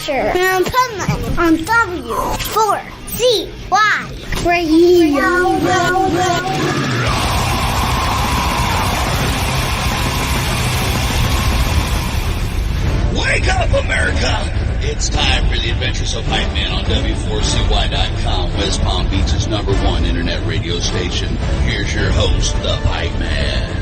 Adventures of Pipeman on W4CY Radio. Wake up, America! It's time for the Adventures of Pipeman on W4CY.com, West Palm Beach's #1 internet radio station. Here's your host, the Pipeman.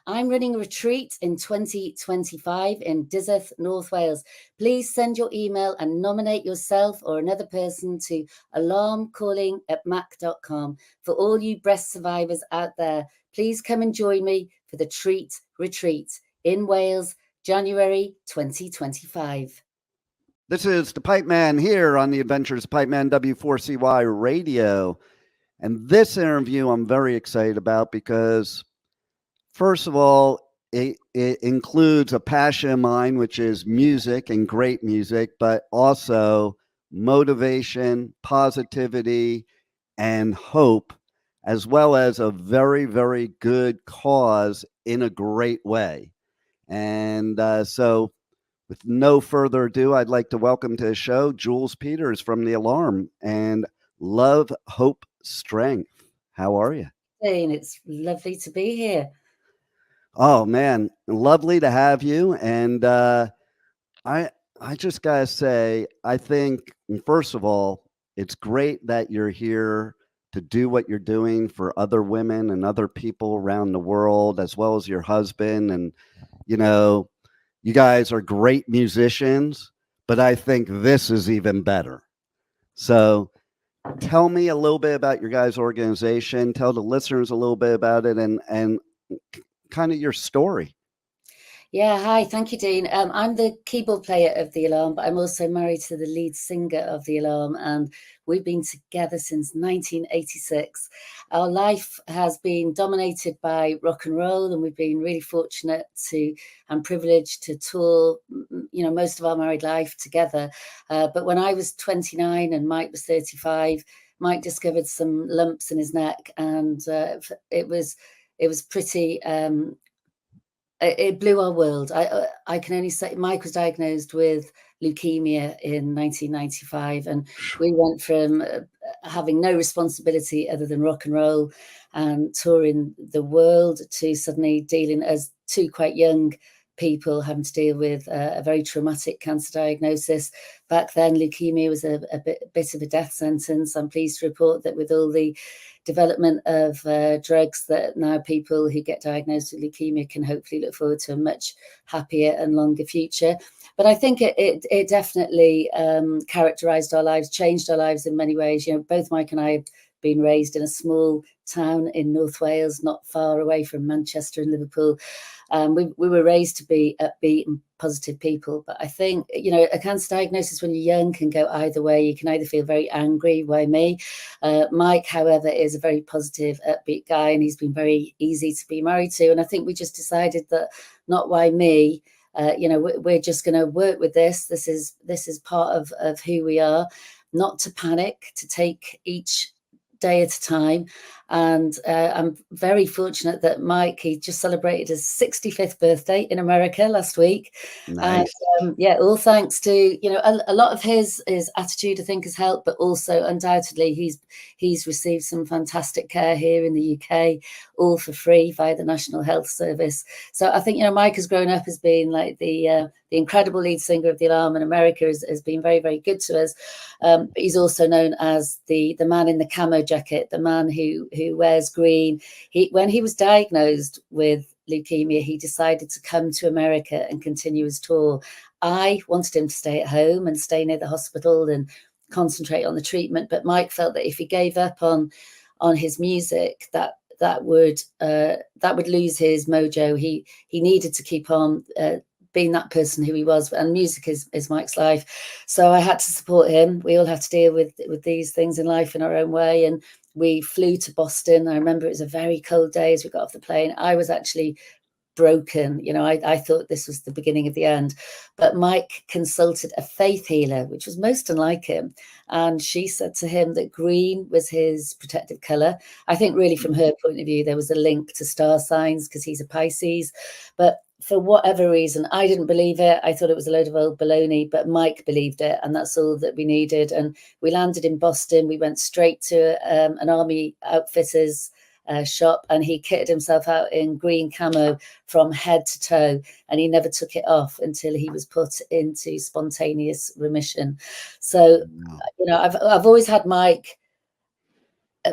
I'm running a retreat in 2025 in Dyzeth, North Wales. Please send your email and nominate yourself or another person to alarmcalling@mac.com. For all you breast survivors out there, please come and join me for the Treat Retreat in Wales, January 2025. This is the Pipeman here on the Adventures of Pipeman, W4CY Radio. And this interview I'm very excited about because, first of all, it includes a passion of mine, which is music and great music, but also motivation, positivity, and hope, as well as a very, very good cause in a great way. And so with no further ado, I'd like to welcome to the show Jules Peters from The Alarm and Love, Hope, Strength. How are you? Jane, it's lovely to be here. Oh, man, lovely to have you. And I just got to say, I think, first of all, it's great that you're here to do what you're doing for other women and other people around the world, as well as your husband. And you know, you guys are great musicians, but I think this is even better. So tell me a little bit about your guys' organization. Tell the listeners a little bit about it and kind of your story. Yeah, hi. Thank you, Dean. I'm the keyboard player of The Alarm, but I'm also married to the lead singer of The Alarm, and we've been together since 1986. Our life has been dominated by rock and roll, and we've been really fortunate and privileged to tour, most of our married life together. But when I was 29 and Mike was 35, Mike discovered some lumps in his neck, and it was pretty. It blew our world. I can only say Mike was diagnosed with leukemia in 1995, and we went from having no responsibility other than rock and roll and touring the world to suddenly dealing as two quite young people having to deal with a very traumatic cancer diagnosis. Back then, leukemia was a bit of a death sentence. I'm pleased to report that with all the development of drugs, that now people who get diagnosed with leukemia can hopefully look forward to a much happier and longer future. But I think it definitely characterized our lives, changed our lives in many ways. You know, both Mike and I have been raised in a small town in North Wales, not far away from Manchester and Liverpool. We were raised to be upbeat and positive people. But I think, a cancer diagnosis when you're young can go either way. You can either feel very angry, why me? Mike, however, is a very positive, upbeat guy, and he's been very easy to be married to. And I think we just decided that not why me. We're just going to work with this. This is part of who we are, not to panic, to take each day at a time. And I'm very fortunate that Mike, he just celebrated his 65th birthday in America last week. Nice. And, all thanks to, a lot of his attitude, I think, has helped, but also undoubtedly he's received some fantastic care here in the UK, all for free via the National Health Service. So I think, Mike has grown up as being like the incredible lead singer of The Alarm, and America has been very, very good to us. But he's also known as the man in the camo jacket, the man who wears green. When he was diagnosed with leukemia, he decided to come to America and continue his tour. I wanted him to stay at home and stay near the hospital and concentrate on the treatment. But Mike felt that if he gave up on his music, that would lose his mojo. He needed to keep on being that person who he was, and music is Mike's life. So I had to support him. We all have to deal with these things in life in our own way. And we flew to Boston. I remember it was a very cold day as we got off the plane. I was actually broken. I thought this was the beginning of the end. But Mike consulted a faith healer, which was most unlike him. And she said to him that green was his protective colour. I think really from her point of view, there was a link to star signs because he's a Pisces. But for whatever reason, I didn't believe it. I thought it was a load of old baloney, but Mike believed it, and that's all that we needed. And we landed in Boston. We went straight to an army outfitters shop, and he kitted himself out in green camo from head to toe, and he never took it off until he was put into spontaneous remission. So, you know, I've always had Mike.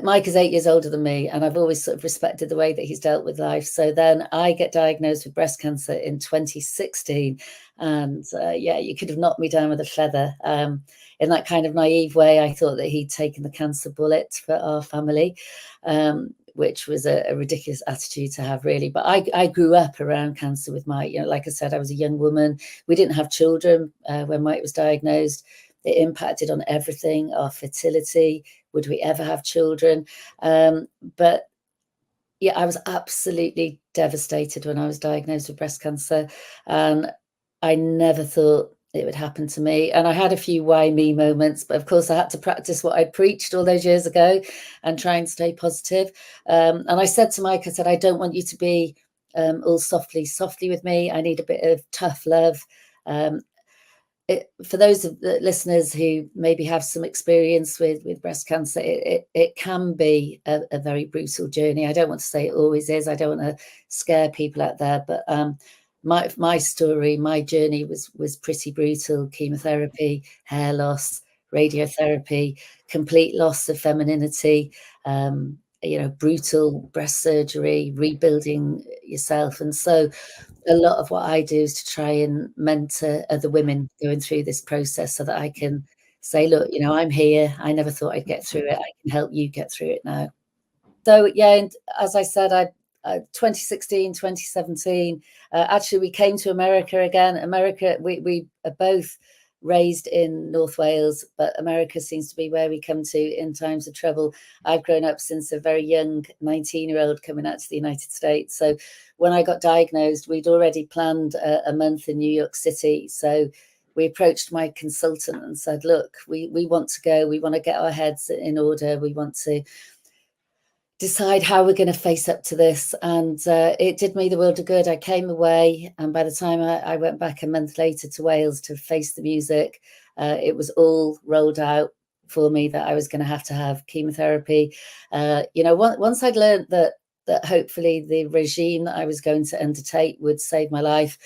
Mike is 8 years older than me, and I've always sort of respected the way that he's dealt with life. So then I get diagnosed with breast cancer in 2016, and yeah, you could have knocked me down with a feather. In that kind of naive way, I thought that he'd taken the cancer bullet for our family, which was a ridiculous attitude to have, really. But I grew up around cancer with Mike. You know, like I said, I was a young woman. We didn't have children when Mike was diagnosed. It impacted on everything, our fertility. Would we ever have children? But yeah, I was absolutely devastated when I was diagnosed with breast cancer. And I never thought it would happen to me. And I had a few why me moments, but of course I had to practice what I preached all those years ago and try and stay positive. And I said to Mike, I said, I don't want you to be all softly with me. I need a bit of tough love. For those of the listeners who maybe have some experience with breast cancer, it can be a very brutal journey. I don't want to say it always is. I don't want to scare people out there, but my story, my journey was pretty brutal. Chemotherapy, hair loss, radiotherapy, complete loss of femininity, you know, brutal breast surgery, rebuilding yourself. And so a lot of what I do is to try and mentor other women going through this process so that I can say, look, you know, I'm here. I never thought I'd get through it. I can help you get through it now. So, yeah, and as I said, 2016, 2017, actually, we came to America again. America, we are both raised in North Wales, but America seems to be where we come to in times of trouble. I've grown up since a very young 19-year-old coming out to the United States. So when I got diagnosed, we'd already planned a month in New York City. So we approached my consultant and said, look, we want to go. We want to get our heads in order. We want to decide how we're going to face up to this. And it did me the world of good. I came away, and by the time I went back a month later to Wales to face the music, it was all rolled out for me that I was going to have chemotherapy. You know, once I'd learned that hopefully the regime that I was going to undertake would save my life,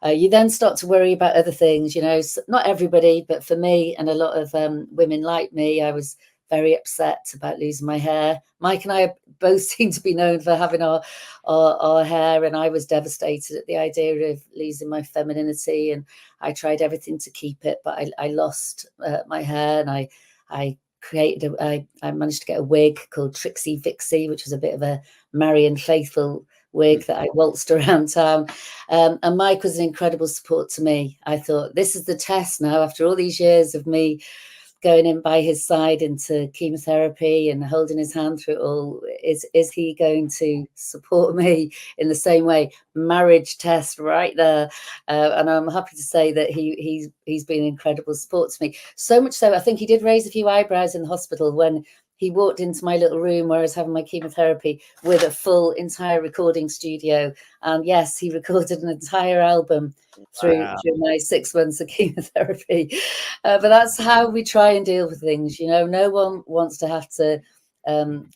you then start to worry about other things. You know, not everybody, but for me and a lot of women like me, I was very upset about losing my hair. Mike and I both seem to be known for having our hair, and I was devastated at the idea of losing my femininity, and I tried everything to keep it, but I lost my hair, and I managed to get a wig called Trixie Vixie, which was a bit of a Marian Faithfull wig that I waltzed around town. And Mike was an incredible support to me. I thought, this is the test now, after all these years of me going in by his side into chemotherapy and holding his hand through it all, is he going to support me in the same way? Marriage test right there. And I'm happy to say that he's been an incredible support to me. So much so, I think he did raise a few eyebrows in the hospital when he walked into my little room where I was having my chemotherapy with a full entire recording studio. And yes, he recorded an entire album through my 6 months of chemotherapy. But that's how we try and deal with things. You know, no one wants to have to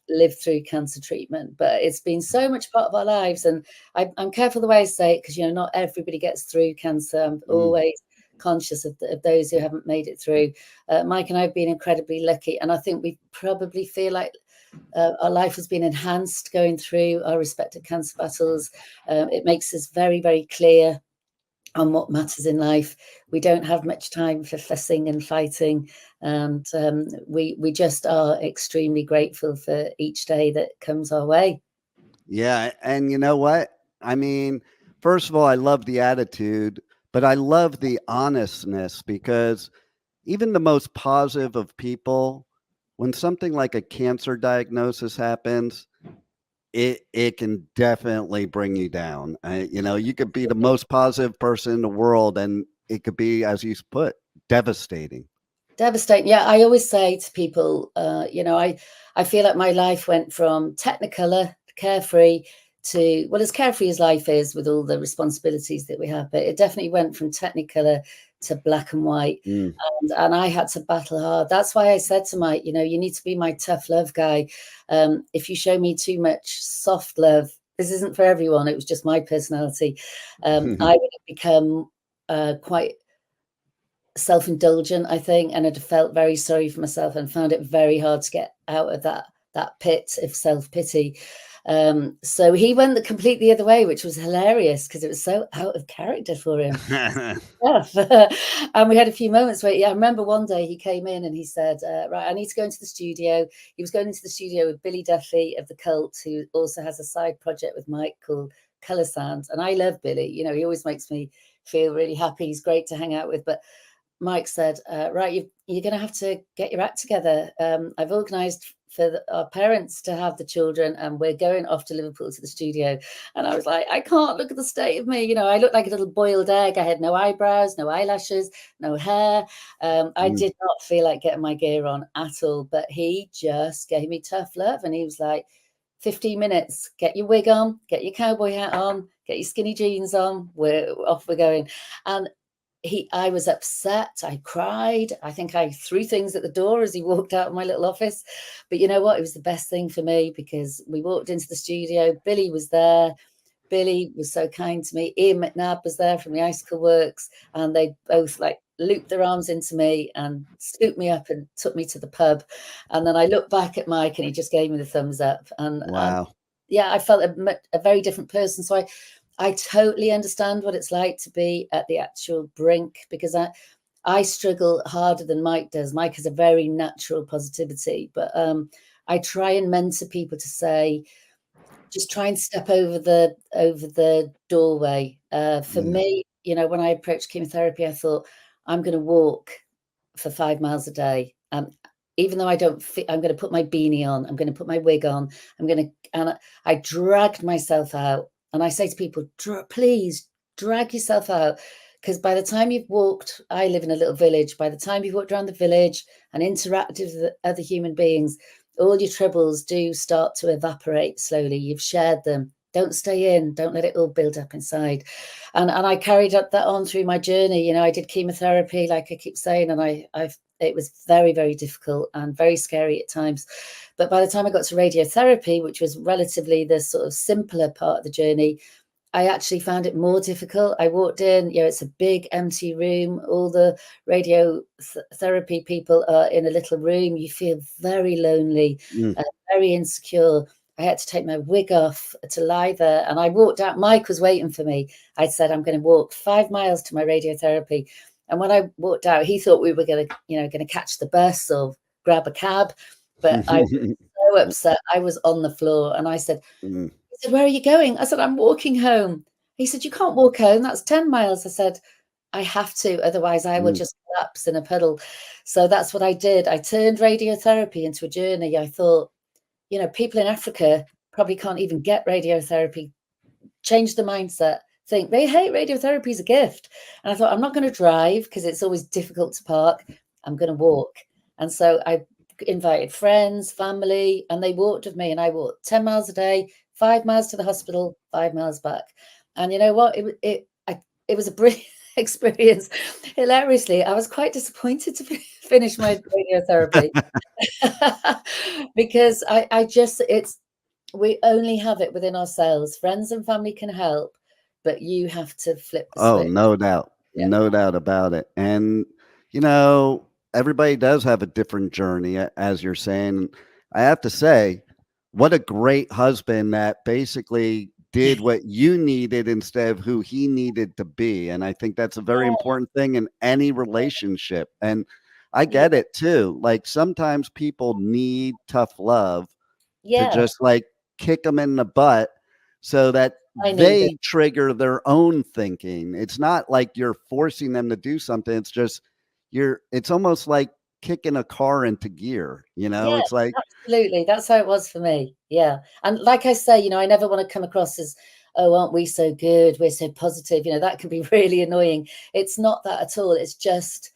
live through cancer treatment, but it's been so much part of our lives. And I'm careful the way I say it, because, you know, not everybody gets through cancer. I'm always conscious of those who haven't made it through. Mike and I have been incredibly lucky, and I think we probably feel like our life has been enhanced going through our respective cancer battles. It makes us very, very clear on what matters in life. We don't have much time for fussing and fighting, and we just are extremely grateful for each day that comes our way. Yeah, and you know what? I mean, first of all, I love the attitude, but I love the honestness, because even the most positive of people, when something like a cancer diagnosis happens, it can definitely bring you down. You know, you could be the most positive person in the world, and it could be, as you put, devastating. Devastating. Yeah, I always say to people, you know, I feel like my life went from Technicolor, carefree, to, well, as carefree as life is with all the responsibilities that we have, but it definitely went from Technicolor to black and white. And I had to battle hard. That's why I said to Mike, you know, you need to be my tough love guy. If you show me too much soft love, this isn't for everyone. It was just my personality. I would have become quite self-indulgent, I think, and had felt very sorry for myself and found it very hard to get out of that pit of self-pity. So he went completely the other way, which was hilarious because it was so out of character for him. And we had a few moments where, I remember one day he came in and he said, right, I need to go into the studio. He was going into the studio with Billy Duffy of The Cult, who also has a side project with Mike called Colour Sound. And I love Billy. You know, he always makes me feel really happy. He's great to hang out with. But Mike said, right, you're going to have to get your act together. I've organised for our parents to have the children, and we're going off to Liverpool to the studio. And I was like, I can't, look at the state of me. You know, I looked like a little boiled egg. I had no eyebrows, no eyelashes, no hair. I did not feel like getting my gear on at all. But he just gave me tough love. And he was like, 15 minutes, get your wig on, get your cowboy hat on, get your skinny jeans on. We're off, we're going. And I was upset. I cried. I think I threw things at the door as he walked out of my little office. But you know what? It was the best thing for me because we walked into the studio. Billy was there. Billy was so kind to me. Ian McNabb was there from the Icicle Works. And they both like looped their arms into me and scooped me up and took me to the pub. And then I looked back at Mike and he just gave me the thumbs up. And wow. I felt a very different person. So I totally understand what it's like to be at the actual brink, because I struggle harder than Mike does. Mike has a very natural positivity, but I try and mentor people to say, just try and step over the doorway. For me, you know, when I approached chemotherapy, I thought I'm going to walk for 5 miles a day. Even though I don't fit, I'm going to put my beanie on. I'm going to put my wig on. And I dragged myself out. And I say to people, please drag yourself out, because by the time you've walked, I live in a little village, by the time you've walked around the village and interacted with other human beings, all your troubles do start to evaporate slowly. You've shared them. Don't stay in. Don't let it all build up inside. And I carried that on through my journey. You know, I did chemotherapy, like I keep saying, and it was very, very difficult and very scary at times. But by the time I got to radiotherapy, which was relatively the sort of simpler part of the journey, I actually found it more difficult. I walked in, you know, it's a big empty room. All the radiotherapy people are in a little room. You feel very lonely, very insecure. I had to take my wig off to lie there. And I walked out. Mike was waiting for me. I said, I'm going to walk 5 miles to my radiotherapy. And when I walked out, he thought we were going to catch the bus or grab a cab. But I was so upset. I was on the floor. And I said, he said, where are you going? I said, I'm walking home. He said, you can't walk home. That's 10 miles. I said, I have to. Otherwise, I will just collapse in a puddle. So that's what I did. I turned radiotherapy into a journey. I thought, you know, people in Africa probably can't even get radiotherapy. Change the mindset. Think, hey, radiotherapy is a gift. And I thought, I'm not going to drive because it's always difficult to park. I'm going to walk. And so I invited friends, family, and they walked with me. And I walked 10 miles a day, 5 miles to the hospital, 5 miles back. And you know what? It was a brilliant experience. Hilariously, I was quite disappointed to finish my radiotherapy because we only have it within ourselves. Friends and family can help, but you have to flip the switch. No doubt. Yeah. No doubt about it. And, you know, everybody does have a different journey, as you're saying. I have to say, what a great husband that basically did what you needed instead of who he needed to be. And I think that's a very important thing in any relationship. And I get it too. Like sometimes people need tough love to just like kick them in the butt so that they trigger their own thinking. It's not like you're forcing them to do something. It's just it's almost like kicking a car into gear, you know. It's like, absolutely, that's how it was for me. Yeah. And like I say, you know, I never want to come across as, oh, aren't we so good, we're so positive, you know, that can be really annoying. It's not that at all. It's just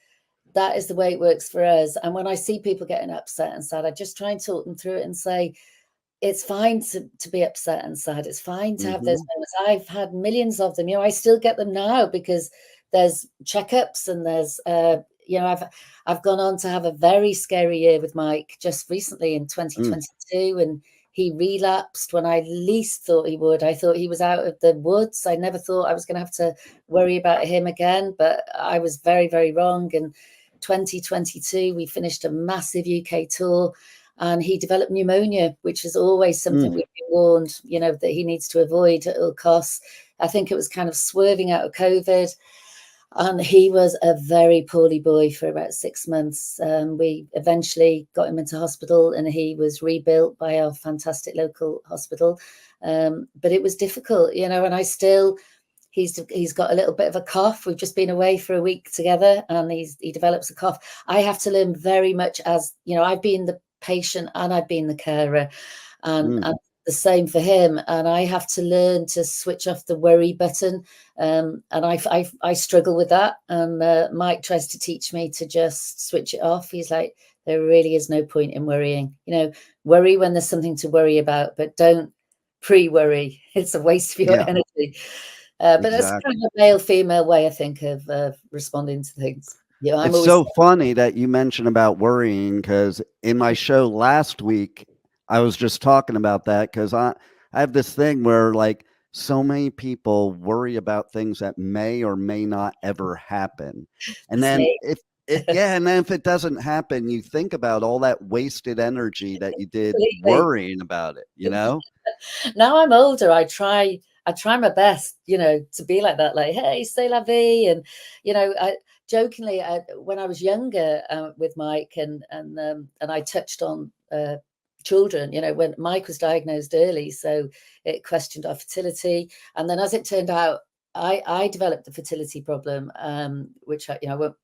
that is the way it works for us. And when I see people getting upset and sad, I just try and talk them through it and say, it's fine to be upset and sad. It's fine to have those Mm-hmm. moments. I've had millions of them. I still get them now because there's checkups and there's I've gone on to have a very scary year with Mike just recently in 2022, and he relapsed when I least thought he would. I thought he was out of the woods. I never thought I was going to have to worry about him again, but I was very, very wrong. And 2022, we finished a massive UK tour, and he developed pneumonia, which is always something we've been warned, that he needs to avoid at all costs. I think it was kind of swerving out of COVID. And he was a very poorly boy for about 6 months. We eventually got him into hospital, and he was rebuilt by our fantastic local hospital. But it was difficult, and he's got a little bit of a cough. We've just been away for a week together, and he develops a cough. I have to learn very much as, I've been the patient and I've been the carer, and the same for him. And I have to learn to switch off the worry button. And I struggle with that. And Mike tries to teach me to just switch it off. He's like, there really is no point in worrying. Worry when there's something to worry about, but don't pre-worry. It's a waste of your energy. But that's kind of a male-female way, I think, of responding to things. It's so funny that you mentioned about worrying, because in my show last week, I was just talking about that, because I have this thing where, like, so many people worry about things that may or may not ever happen. And then if it doesn't happen, you think about all that wasted energy that you did worrying about it, Now I'm older, I try my best, to be like that, like, hey, c'est la vie. And, I jokingly, when I was younger with Mike, and I touched on children, when Mike was diagnosed early, so it questioned our fertility. And then, as it turned out, I developed the fertility problem, which I won't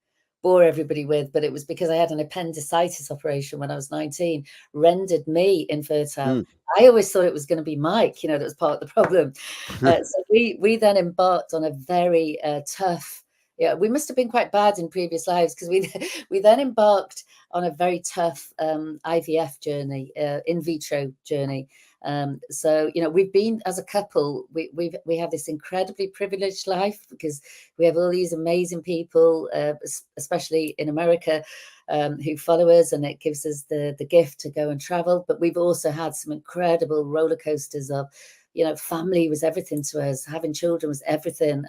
bore everybody with, but it was because I had an appendicitis operation when I was 19, rendered me infertile. I always thought it was going to be Mike, that was part of the problem. So we then embarked on a very tough, we must have been quite bad in previous lives, because we then embarked on a very tough IVF journey, in vitro journey. So, we've been, as a couple, we have this incredibly privileged life, because we have all these amazing people, especially in America, who follow us, and it gives us the gift to go and travel. But we've also had some incredible roller coasters of, family was everything to us. Having children was everything.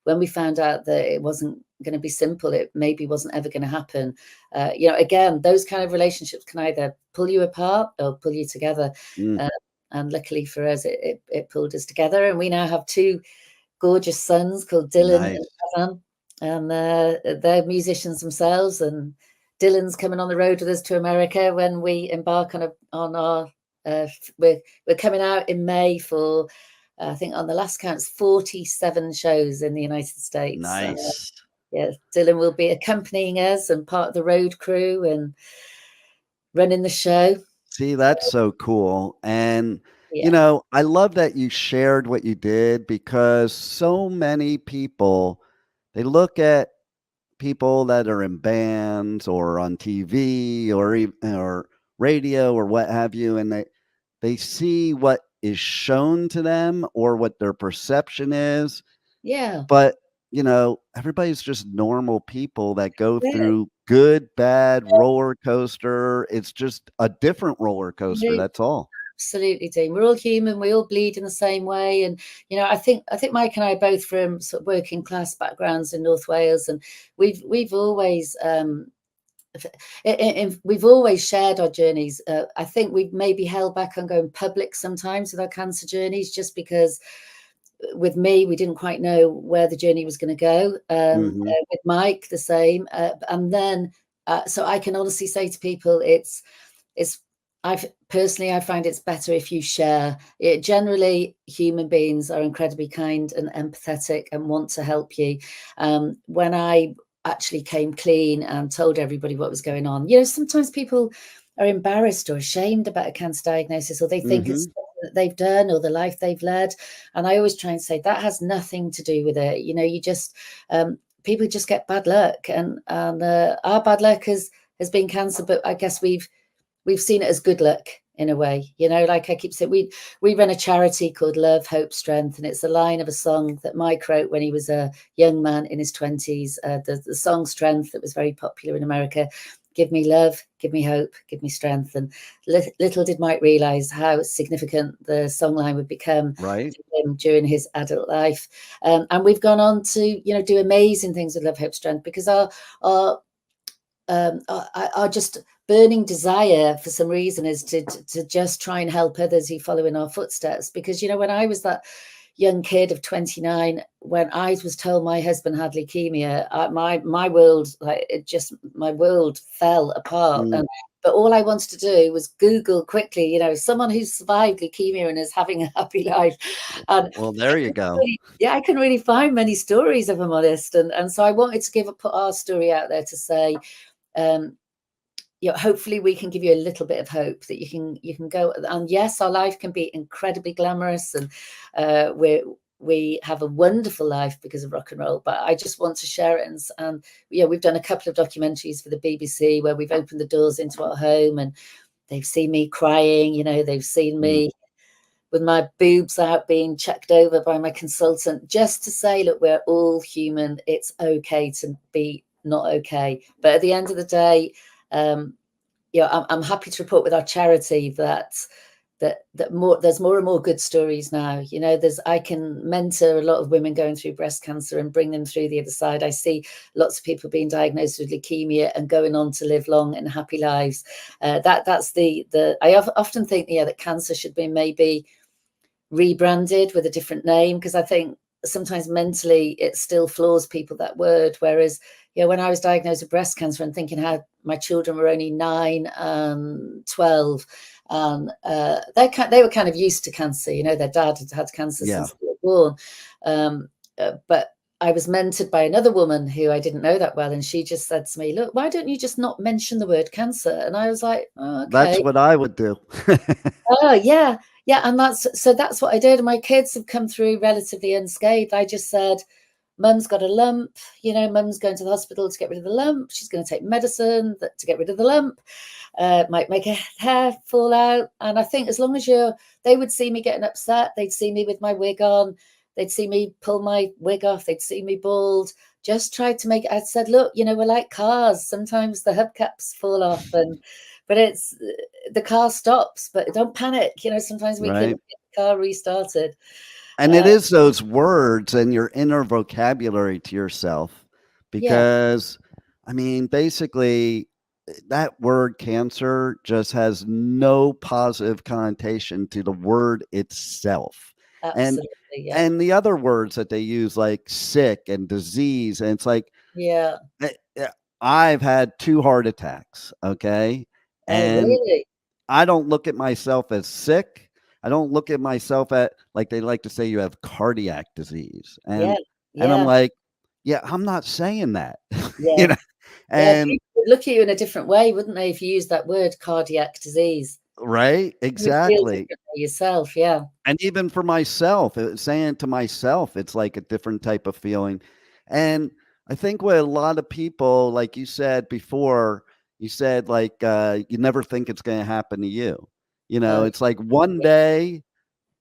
When we found out that it wasn't going to be simple, it maybe wasn't ever going to happen. Again, those kind of relationships can either pull you apart or pull you together. And luckily for us, it pulled us together. And we now have 2 gorgeous sons called Dylan and Evan. And they're musicians themselves. And Dylan's coming on the road with us to America when we embark on our we're coming out in May for, I think on the last count, 47 shows in the United States. Nice. Dylan will be accompanying us and part of the road crew and running the show. See, that's so cool. And I love that you shared what you did, because so many people, they look at people that are in bands or on TV or radio or what have you, and they see what is shown to them or what their perception is. But everybody's just normal people that go through good, bad, roller coaster. It's just a different roller coaster. That's all. Absolutely, Dean. We're all human. We all bleed in the same way. And I think Mike and I are both from sort of working class backgrounds in North Wales, and we've always we've always shared our journeys. I think we've maybe held back on going public sometimes with our cancer journeys, just because with me, we didn't quite know where the journey was going to go. With Mike, the same. And then, so I can honestly say to people, I find it's better if you share. Generally, human beings are incredibly kind and empathetic and want to help you. When I actually came clean and told everybody what was going on, sometimes people are embarrassed or ashamed about a cancer diagnosis, or they think it's that they've done or the life they've led. And I always try and say that has nothing to do with it. You just people just get bad luck, and our bad luck has been cancer, but I guess we've seen it as good luck. in a way, like I keep saying, we run a charity called Love, Hope, Strength, and it's a line of a song that Mike wrote when he was a young man in his 20s. The song Strength, that was very popular in America. Give me love, give me hope, give me strength. And little did Mike realize how significant the songline would become right to him during his adult life. And we've gone on to, do amazing things with Love, Hope, Strength, because our just burning desire for some reason is to just try and help others who follow in our footsteps. Because, when I was that young kid of 29, when I was told my husband had leukemia, my world, my world fell apart. But all I wanted to do was Google quickly, someone who's survived leukemia and is having a happy life. And well, there you go. I couldn't really find many stories, if I'm honest. And so I wanted to put our story out there to say, hopefully we can give you a little bit of hope that you can go. And yes, our life can be incredibly glamorous, and we have a wonderful life because of rock and roll. But I just want to share it. And we've done a couple of documentaries for the BBC where we've opened the doors into our home, and they've seen me crying. They've seen me with my boobs out being checked over by my consultant, just to say, look, we're all human. It's okay to be not okay. But at the end of the day, I'm happy to report with our charity that there's more and more good stories now. I can mentor a lot of women going through breast cancer and bring them through the other side. I see lots of people being diagnosed with leukemia and going on to live long and happy lives. That's I often think that cancer should be maybe rebranded with a different name, because I think sometimes mentally it still floors people, that word. Whereas when I was diagnosed with breast cancer and thinking how my children were only 9 and 12, and they were kind of used to cancer. Their dad had had cancer since they were born. But I was mentored by another woman who I didn't know that well, and she just said to me, look, why don't you just not mention the word cancer? And I was like, oh, okay. That's what I would do. Oh, yeah. Yeah. And that's what I did. And my kids have come through relatively unscathed. I just said, Mum's got a lump, Mum's going to the hospital to get rid of the lump. She's going to take medicine to get rid of the lump. Might make her hair fall out. And I think as long as they would see me getting upset, they'd see me with my wig on, they'd see me pull my wig off, they'd see me bald. Just tried to make it. I said, look, we're like cars. Sometimes the hubcaps fall off, but it's the car stops. But don't panic. Sometimes we can get the car restarted. And it is those words and your inner vocabulary to yourself, because basically that word cancer just has no positive connotation to the word itself. Absolutely, and the other words that they use, like sick and disease, and it's like, I've had 2 heart attacks. Okay. And really? I don't look at myself as sick. I don't look at myself at, like they like to say, you have cardiac disease. And I'm like, I'm not saying that. And people would look at you in a different way, wouldn't they, if you use that word, cardiac disease? Right. Exactly. Yourself. Yeah. And even for myself, saying it to myself, it's like a different type of feeling. And I think what a lot of people, like you said before, you said like, you never think it's going to happen to you. It's like one day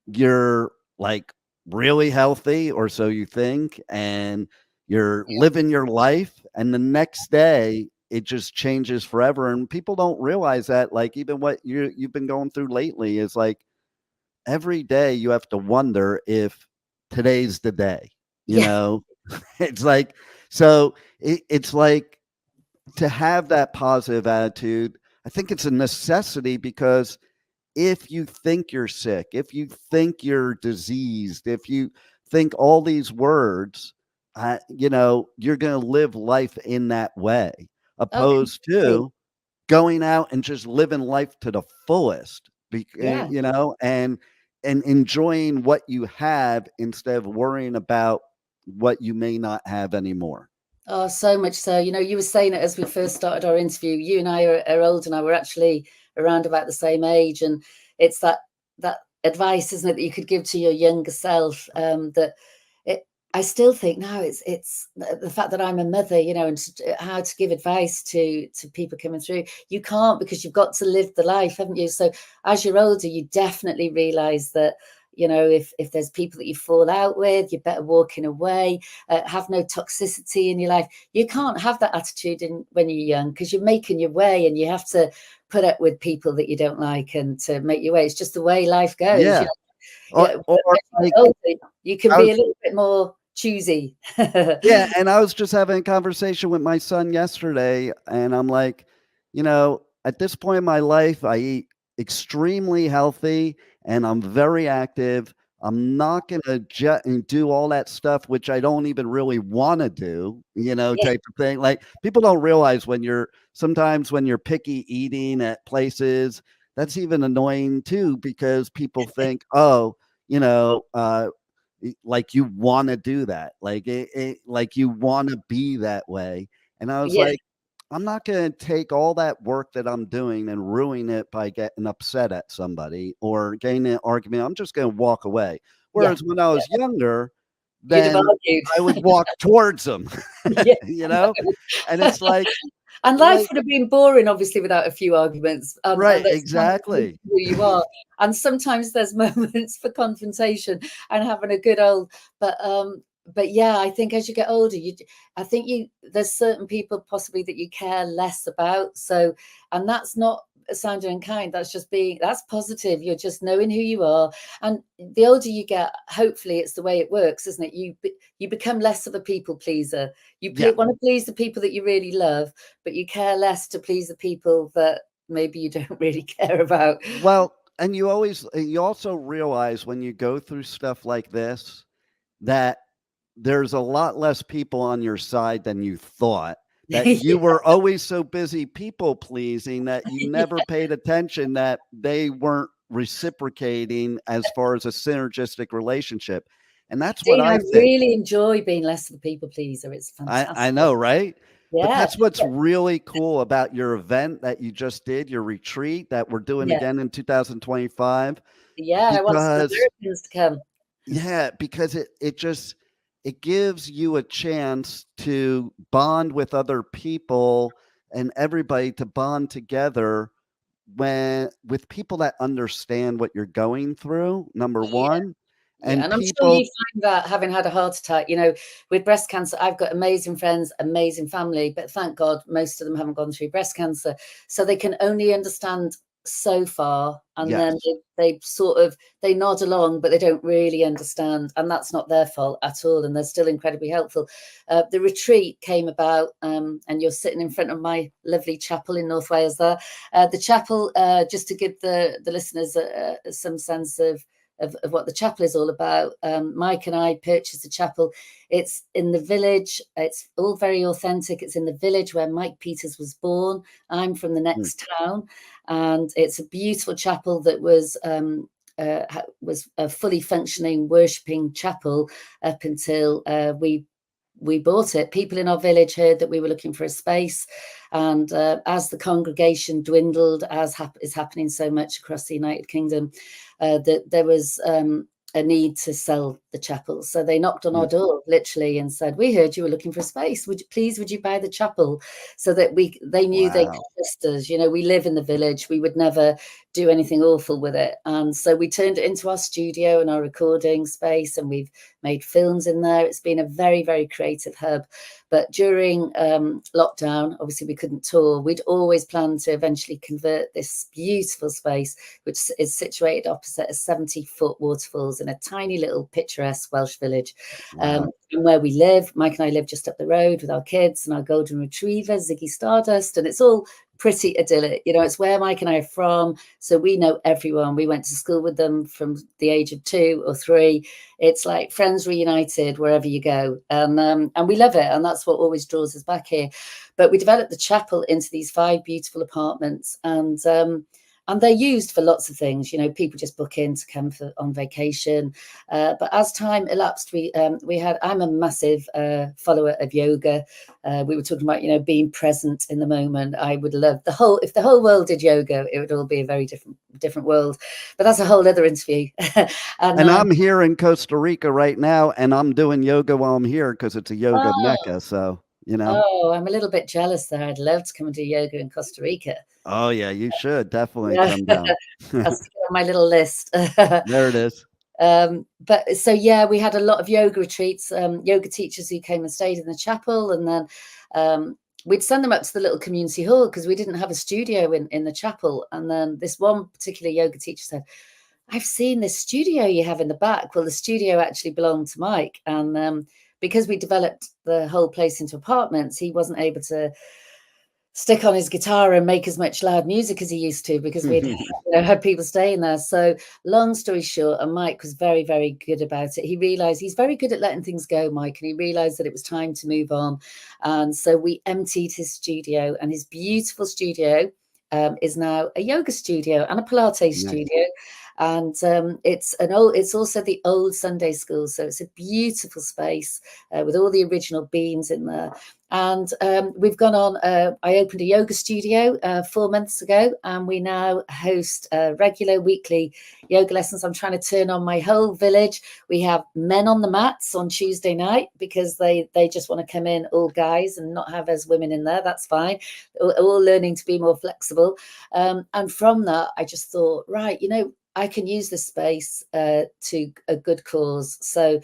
you're like really healthy, or so you think, and you're living your life, and the next day it just changes forever. And people don't realize that, like, even what you've been going through lately is like every day you have to wonder if today's the day. It's like, so it's like, to have that positive attitude, I think it's a necessity, because if you think you're sick, if you think you're diseased, if you think all these words, you're going to live life in that way, opposed to going out and just living life to the fullest, and enjoying what you have instead of worrying about what you may not have anymore. Oh, so much so. You were saying it as we first started our interview. You and I are old, and I were actually around about the same age, and it's that advice, isn't it, that you could give to your younger self, that I still think now it's the fact that I'm a mother, you know, and how to give advice to people coming through. You can't, because you've got to live the life, haven't you? So as you're older, you definitely realize that, you know, if there's people that you fall out with, you're better walking away. Have no toxicity in your life. You can't have that attitude when you're young, because you're making your way, and you have to put up with people that you don't like and to make your way. It's just the way life goes. Yeah. You know? Yeah, Or like, you can be a little bit more choosy. yeah, and I was just having a conversation with my son yesterday, and I'm like, you know, at this point in my life, I eat extremely healthy and I'm very active. I'm not gonna do all that stuff which I don't even really want to do, you know, Yeah, type of thing. Like, people don't realize when you're picky eating at places, that's even annoying too, because people think, oh, you know, like you want to do that, like like you want to be that way. And I was yeah, like, I'm not going to take all that work that I'm doing and ruin it by getting upset at somebody or getting in an argument. I'm just going to walk away. yeah, Whereas when I was younger, you'd have then argued. I would walk towards them, Yeah, you know. And it's and life like would have been boring, obviously, without a few arguments. right, That's kind of exactly. who you are. And sometimes there's moments for confrontation and having a good old. But yeah, I think as you get older, there's certain people possibly that you care less about. So, and that's not sounding unkind. That's positive. You're just knowing who you are. And the older you get, hopefully, it's the way it works, isn't it? You become less of a people pleaser. You Yeah. want to please the people that you really love, but you care less to please the people that maybe you don't really care about. Well, and you also realize when you go through stuff like this that there's a lot less people on your side than you thought, that you Yeah, were always so busy people pleasing that you never yeah. paid attention that they weren't reciprocating as far as a synergistic relationship. And that's what Dean, I I think. really enjoy being less of a people pleaser. It's I fantastic. know, right? But Yeah, that's what's really cool about your event that you just did, your retreat that we're doing yeah, again in 2025, yeah. And I want some because Americans to come. yeah, because it gives you a chance to bond with other people and everybody to bond together with people that understand what you're going through, number Yeah. one, Yeah, and and I'm sure you people. find that having had a heart attack, you know, with breast cancer, I've got amazing friends, amazing family, but thank God most of them haven't gone through breast cancer. So they can only understand so far. And then Yes. they sort of, they nod along, but they don't really understand. And that's not their fault at all. And they're still incredibly helpful. The retreat came about, and you're sitting in front of my lovely chapel in North Wales there. The chapel, just to give the listeners some sense of what the chapel is all about. Mike and I purchased a chapel. It's in the village. It's all very authentic. It's in the village where Mike Peters was born. I'm from the next town, and it's a beautiful chapel that was a fully functioning worshipping chapel up until we bought it. People in our village heard that we were looking for a space, and as the congregation dwindled, as is happening so much across the United Kingdom, that there was a need to sell the chapel. So they knocked on our door literally and said, "We heard you were looking for a space. Would you buy the chapel?" So that they knew they could Wow. trust us. You know, we live in the village. We would never do anything awful with it. And so we turned it into our studio and our recording space, and we've made films in there. It's been a very, very creative hub. But during lockdown, obviously we couldn't tour. We'd always planned to eventually convert this beautiful space, which is situated opposite a 70-foot waterfalls in a tiny little picturesque Welsh village. Wow. And where we live, Mike and I live just up the road with our kids and our golden retriever, Ziggy Stardust, and it's all pretty idyllic. You know, it's where Mike and I are from, so we know everyone. We went to school with them from the age of 2 or 3. It's like friends reunited wherever you go, and we love it, and that's what always draws us back here. But we developed the chapel into these 5 beautiful apartments, and And they're used for lots of things. People just book in to come on vacation. But as time elapsed, I'm a massive follower of yoga. We were talking about, being present in the moment. I would love if the whole world did yoga, it would all be a very different world. But that's a whole other interview. and I'm here in Costa Rica right now, and I'm doing yoga while I'm here because it's a yoga mecca. So, Oh, I'm a little bit jealous there. I'd love to come and do yoga in Costa Rica. Oh, yeah, you should definitely come down. That's on my little list. There it is. But so, yeah, we had a lot of yoga retreats, yoga teachers who came and stayed in the chapel. And then we'd send them up to the little community hall because we didn't have a studio in the chapel. And then this one particular yoga teacher said, I've seen this studio you have in the back. Well, the studio actually belonged to Mike. And because we developed the whole place into apartments, he wasn't able to stick on his guitar and make as much loud music as he used to because we'd had people staying there. So long story short, and Mike was very, very good about it. He realized he's very good at letting things go, Mike, and he realized that it was time to move on. And so we emptied his studio, and his beautiful studio is now a yoga studio and a Pilates studio. And it's also the old Sunday school. So it's a beautiful space with all the original beams in there. And we've gone on, I opened a yoga studio 4 months ago, and we now host regular weekly yoga lessons. I'm trying to turn on my whole village. We have men on the mats on Tuesday night because they just want to come in, all guys, and not have us women in there. That's fine. All learning to be more flexible. And from that, I just thought, right, I can use this space to a good cause. So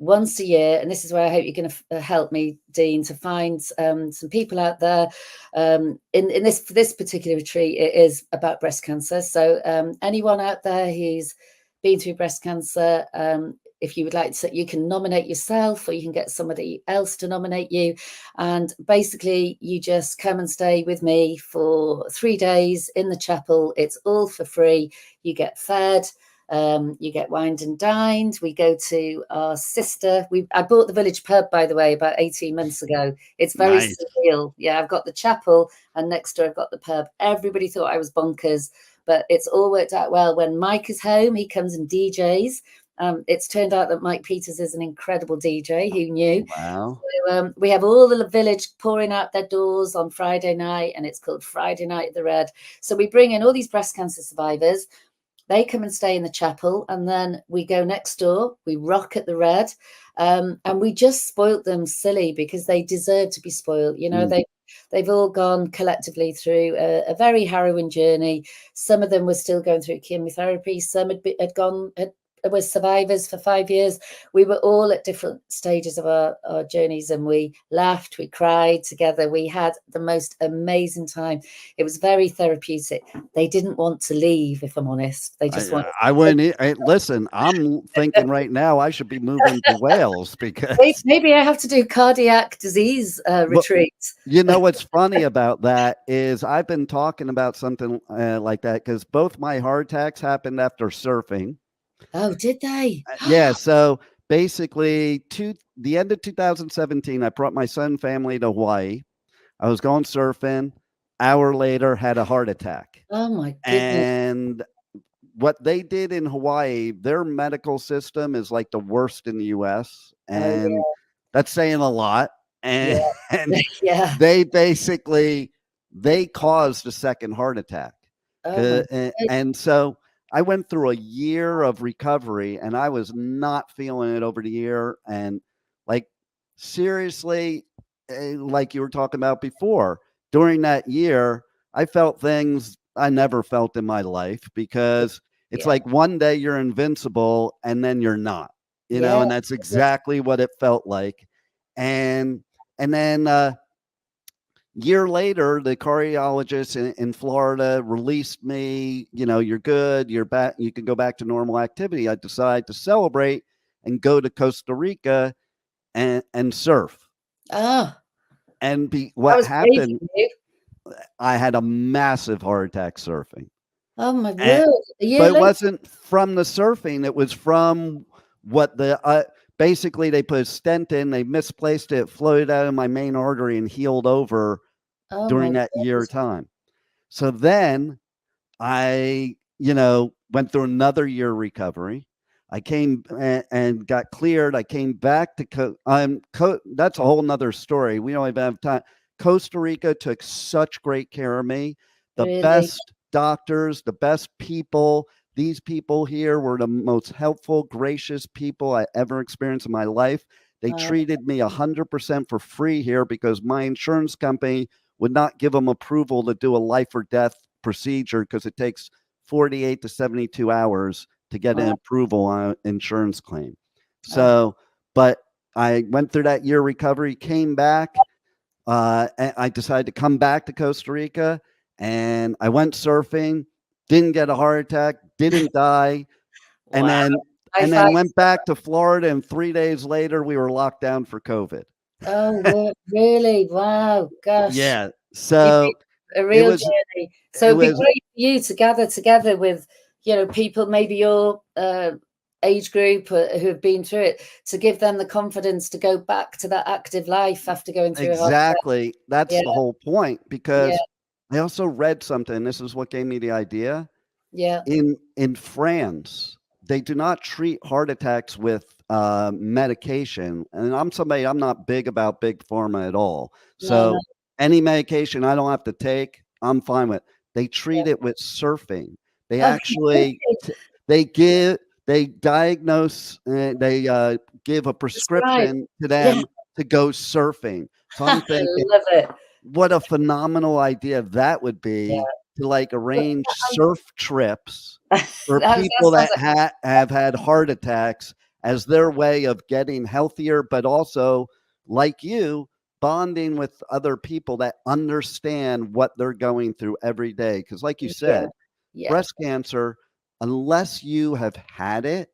once a year, and this is where I hope you're going to help me, Dean, to find some people out there. In this particular retreat, it is about breast cancer. So anyone out there who's been through breast cancer, if you would like to, you can nominate yourself, or you can get somebody else to nominate you. And basically, you just come and stay with me for 3 days in the chapel. It's all for free. You get fed. You get wined and dined. We go to our sister. I bought the village pub, by the way, about 18 months ago. It's very surreal. Yeah, I've got the chapel, and next door I've got the pub. Everybody thought I was bonkers, but it's all worked out well. When Mike is home, he comes and DJs. It's turned out that Mike Peters is an incredible DJ. Who knew? Wow. So, we have all the village pouring out their doors on Friday night, and it's called Friday Night at the Red. So we bring in all these breast cancer survivors. They come and stay in the chapel, and then we go next door. We rock at the Red, and we just spoilt them silly because they deserve to be spoiled. They've all gone collectively through a very harrowing journey. Some of them were still going through chemotherapy. Some were survivors for 5 years. We were all at different stages of our journeys, and we laughed, we cried together. We had the most amazing time. It was very therapeutic. They didn't want to leave, if I'm honest. They just wanted. I wouldn't. Listen, I'm thinking right now I should be moving to Wales because maybe I have to do cardiac disease retreats. What's funny about that is I've been talking about something like that because both my heart attacks happened after surfing. Oh, did they? Yeah. So basically, the end of 2017, I brought my son and family to Hawaii. I was going surfing. Hour later, had a heart attack. Oh my goodness! And what they did in Hawaii, their medical system is like the worst in the U.S. And that's saying a lot. And, they basically caused a second heart attack. And so I went through a year of recovery, and I was not feeling it over the year. And seriously, like you were talking about before, during that year, I felt things I never felt in my life because it's like one day you're invincible and then you're not, and that's exactly what it felt like. And then, year later, the cardiologist in Florida released me. You're good. You're back. You can go back to normal activity. I decided to celebrate and go to Costa Rica and surf. Oh, and what happened? I had a massive heart attack surfing. Oh my word! But it wasn't from the surfing. It was from what basically they put a stent in. They misplaced it, floated out of my main artery, and healed over during that year time. So then I, went through another year recovery. I came and got cleared. I came back to that's a whole nother story. We don't even have time. Costa Rica took such great care of me. The Really? best doctors, the best people. These people here were the most helpful, gracious people I ever experienced in my life. They treated me 100% for free here because my insurance company would not give them approval to do a life or death procedure because it takes 48 to 72 hours to get an approval on an insurance claim. So, but I went through that year recovery, came back. And I decided to come back to Costa Rica, and I went surfing, didn't get a heart attack, didn't die. And then went back to Florida, and 3 days later we were locked down for COVID. Oh, really? Wow, gosh. Yeah. So a real journey. So it'd be great for you to gather together with, people maybe your age group who have been through it, to give them the confidence to go back to that active life after going through exactly. That's the whole point, because I also read something. This is what gave me the idea. Yeah. In France, they do not treat heart attacks with medication. And I'm not big about big pharma at all. So any medication I don't have to take, I'm fine with. They treat it with surfing. They actually, they diagnose, they give a prescription to them to go surfing. So I'm thinking, love it. What a phenomenal idea that would be to arrange surf trips for people that have had heart attacks as their way of getting healthier, but also, like you, bonding with other people that understand what they're going through every day. Because like you said, breast cancer, unless you have had it,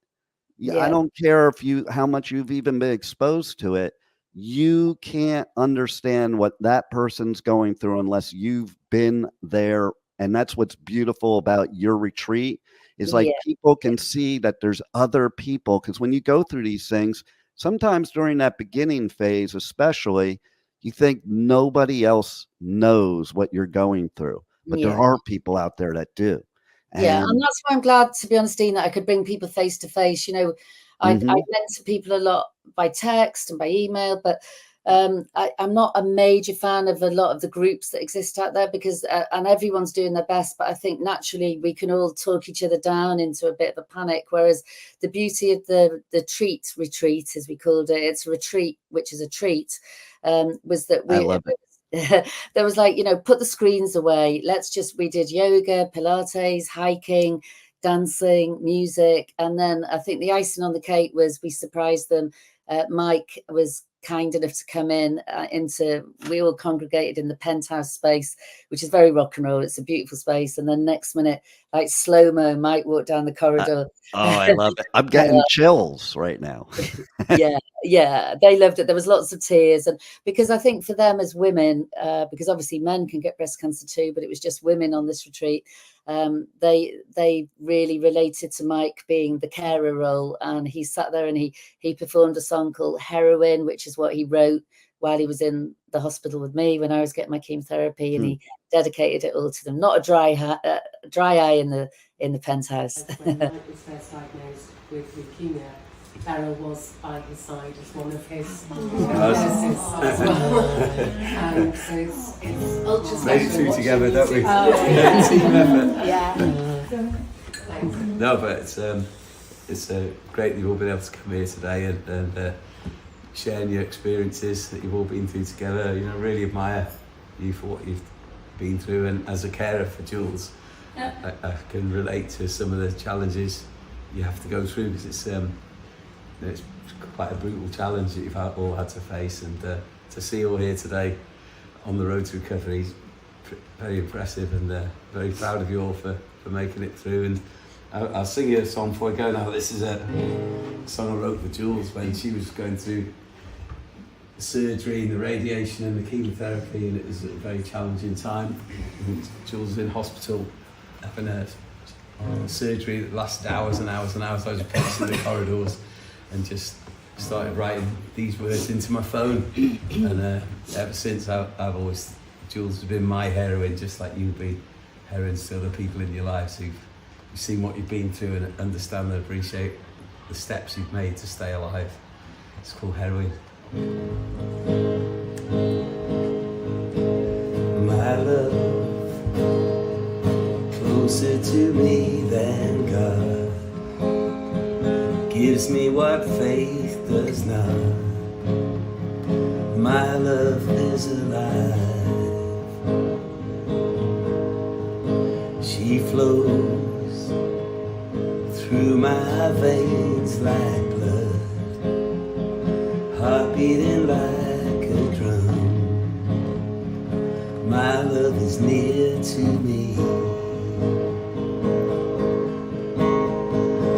I don't care how much you've even been exposed to it, you can't understand what that person's going through unless you've been there. And that's what's beautiful about your retreat is people can see that there's other people. Because when you go through these things, sometimes during that beginning phase, especially, you think nobody else knows what you're going through, but there are people out there that do. And that's why I'm glad, to be honest, Dean, that I could bring people face to face. I mentor people a lot by text and by email, but I'm not a major fan of a lot of the groups that exist out there because, and everyone's doing their best, but I think naturally we can all talk each other down into a bit of a panic. Whereas the beauty of the retreat, as we called it, it's a retreat, which is a treat, was that I love it. There was put the screens away. We did yoga, Pilates, hiking, dancing, music. And then I think the icing on the cake was we surprised them. Mike was kind enough to come in we all congregated in the penthouse space, which is very rock and roll. It's a beautiful space. And then next minute, slow-mo, Mike walked down the corridor. I love it. I'm getting chills right now. Yeah, they loved it. There was lots of tears. And because I think for them as women, because obviously men can get breast cancer too, but it was just women on this retreat, they really related to Mike being the carer role. And he sat there and he performed a song called Heroin, which is what he wrote while he was in the hospital with me when I was getting my chemotherapy, and he dedicated it all to them. Not a dry eye in the penthouse. When Mike was first diagnosed with leukemia, Clara was by his side as one of his nurses. And so it's ultra special. Made it two together, don't we? Team effort. Yeah. No, but it's great that you've all been able to come here today and sharing your experiences that you've all been through together. Really admire you for what you've been through, and as a carer for Jules, I can relate to some of the challenges you have to go through, because it's quite a brutal challenge that you've all had to face, and to see you all here today on the road to recovery is very impressive, and very proud of you all for making it through. And I'll sing you a song before I go now. This is a song I wrote for Jules when she was going through the surgery and the radiation and the chemotherapy, and it was a very challenging time. And Jules was in hospital having a surgery that lasted hours and hours and hours. I was pacing the corridors and just started writing these words into my phone, and ever since I've always, Jules has been my heroine, just like you've been heroines to other people in your lives who've seen what you've been through and understand and appreciate the steps you've made to stay alive. It's called Heroine. My love, closer to me than God, gives me what faith does not. My love is alive. She flows through my veins like blood, heart beating like a drum. My love is near to me.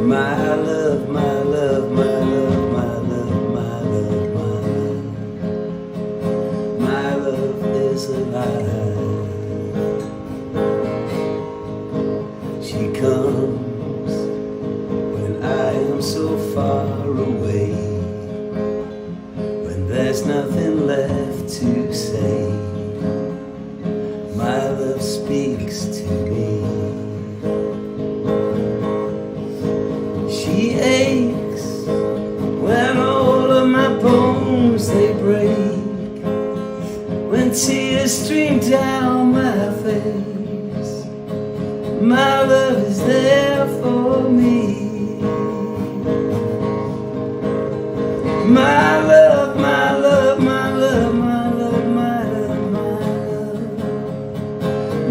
My love, my love, my love, my love, my love, my love. My love is alive. She comes when I am so far away, when there's nothing left to say. My love speaks to me. She aches when all of my bones they break, when tears stream down my face. My love is there for me. My love, my love, my love, my love, my love, my love.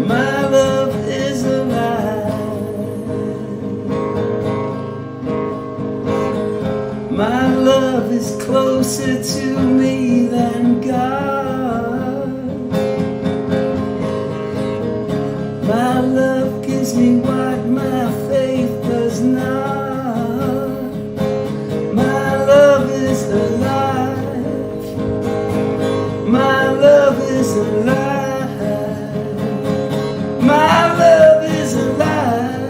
My love is alive. My love is closer to me than God. My love gives me what my faith does not. My love is alive. My love is alive. My love is alive.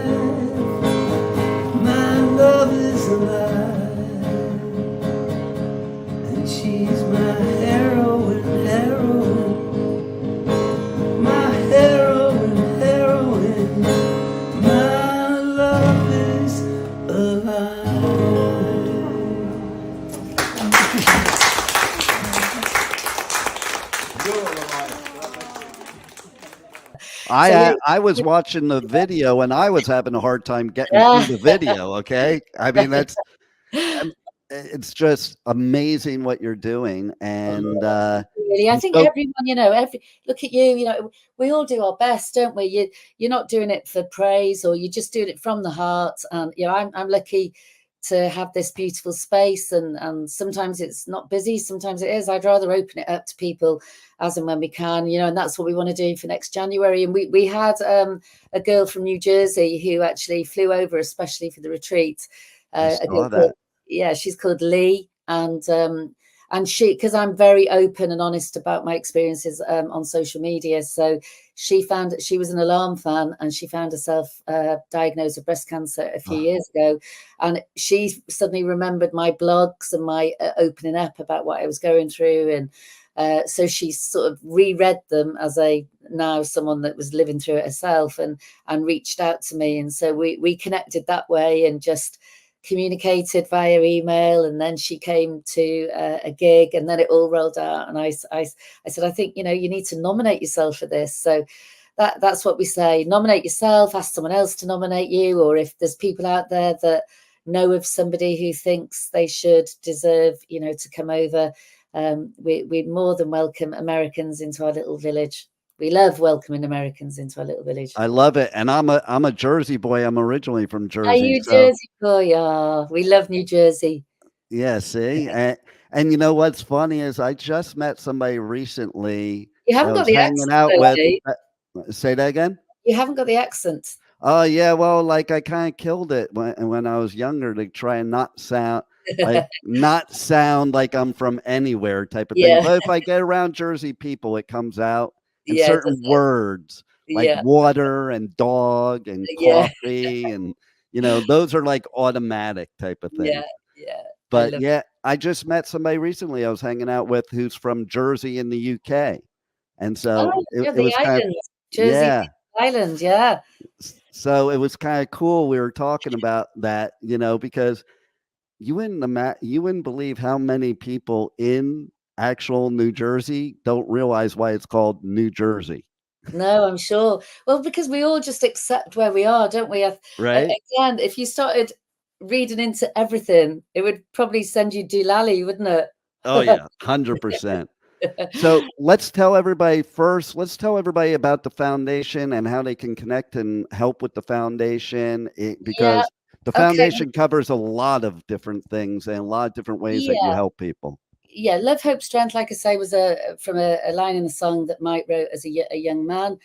My love is alive. And she's my heroine, heroine. My heroine, heroine. My love is alive. I was watching the video and I was having a hard time getting through the video. Okay, I mean it's just amazing what you're doing, and really, I think so- everyone, look at you. We all do our best, don't we? You're not doing it for praise, or you're just doing it from the heart. And I'm lucky to have this beautiful space, and sometimes it's not busy, sometimes it is. I'd rather open it up to people as and when we can, and that's what we want to do for next January. And we had a girl from New Jersey who actually flew over especially for the retreat. Yeah, she's called Lee, and she, because I'm very open and honest about my experiences on social media, so she was an Alarm fan, and she found herself diagnosed with breast cancer a few years ago, and she suddenly remembered my blogs and my opening up about what I was going through, and so she sort of reread them as someone that was living through it herself, and reached out to me, and so we connected that way and just communicated via email. And then she came to a gig, and then it all rolled out, and I said, I think you need to nominate yourself for this. So that's what we say: nominate yourself, ask someone else to nominate you, or if there's people out there that know of somebody who thinks they deserve to come over, we'd more than welcome Americans into our little village. We love welcoming Americans into our little village. I love it, and I'm a Jersey boy. I'm originally from Jersey. Are you Jersey boy? Yeah, we love New Jersey. Yeah, see, and you know what's funny is I just met somebody recently. You haven't got the hanging accent, out though, with. Say that again. You haven't got the accent. Oh yeah, well, like I kind of killed it when I was younger to try and not sound like I'm from anywhere type of thing. But if I get around Jersey people, it comes out. And certain words like water and dog and coffee and those are like automatic type of thing. But I just met somebody recently I was hanging out with who's from Jersey in the UK, and so it was kind of, Jersey Island, yeah. So it was kind of cool. We were talking about that, because you wouldn't believe how many people in actual New Jersey don't realize why it's called New Jersey. No, I'm sure. Well, because we all just accept where we are, don't we? Right. Again, if you started reading into everything, it would probably send you doolally, wouldn't it? Oh yeah, 100%. So let's tell everybody about the foundation and how they can connect and help with the foundation, because the Okay. foundation covers a lot of different things and a lot of different ways that you help people. Yeah, Love, Hope, Strength, like I say, was from a line in the song that Mike wrote as a young man.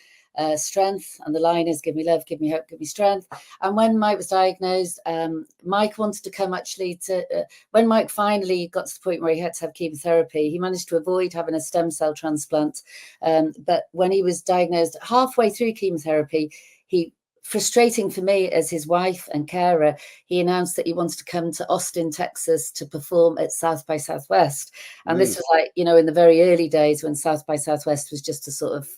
Strength, and the line is give me love, give me hope, give me strength. And when Mike was diagnosed, Mike wanted to come actually to when Mike finally got to the point where he had to have chemotherapy, he managed to avoid having a stem cell transplant, but when he was diagnosed halfway through chemotherapy, frustrating for me as his wife and carer, he announced that he wanted to come to Austin, Texas to perform at South by Southwest. And this was like, in the very early days when South by Southwest was just a sort of